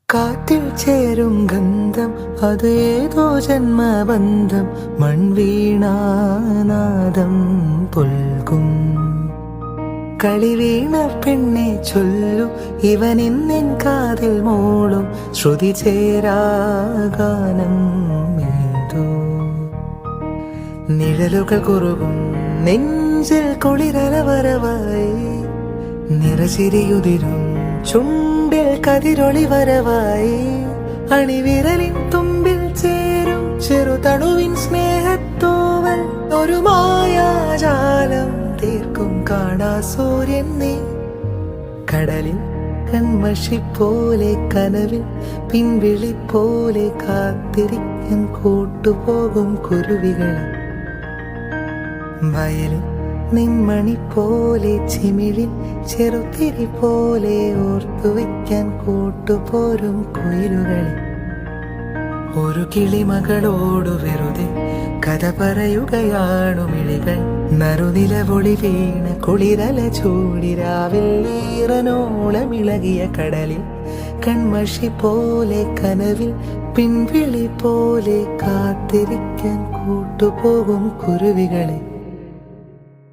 കാറ്റിൽ ചേരും ഗന്ധം അത് ഏതോ ജന്മബന്ധം മൺവീണാനാദം പുൽകും കളിവീണ പെണ്ണെ ചൊല്ലു ഇവനിന്നെൻ കാതിൽ മോളും ശ്രുതി ചേരാഗാനം ഏതോ നിഴലുകൾ കുറുകും നെഞ്ചിൽ കുളിരലവരവായി നിറചിരിയുതിരും ചുണ്ടിൽ കതിരൊളി വരവായി അണിവിരലിൻ തുമ്പിൽ ചേരും ചെറുതണുവിൻ സ്നേഹത്തോവൽ ഒരു മായാജാലം തീർക്കും കാണാ സൂര്യൻ നീ കടലിൽ കൺമഷി പോലെ കനവിൽ പിൻവിളി പോലെ കാത്തിരിക്കാൻ കൂട്ടുപോകും കുരുവികൾ വയലിൽ നിന്മണി പോലെ ചിമിഴിൽ ചെറുതിരി പോലെ ഓർത്തുവെക്കാൻ കൂട്ടുപോരും കുയിലുകളെ ഒരു കിളിമകളോടു വെറുതെ കഥ പറയുകയാണു മിഴികൾ നറുനിലവൊളി വീണ കുളിരല ചൂടിരാവിൽ ഈറനോളമിളകിയ കടലിൽ കൺമഷി പോലെ കനവിൽ പിൻവിളി പോലെ കാത്തിരിക്കാൻ കൂട്ടുപോകും കുരുവികളെ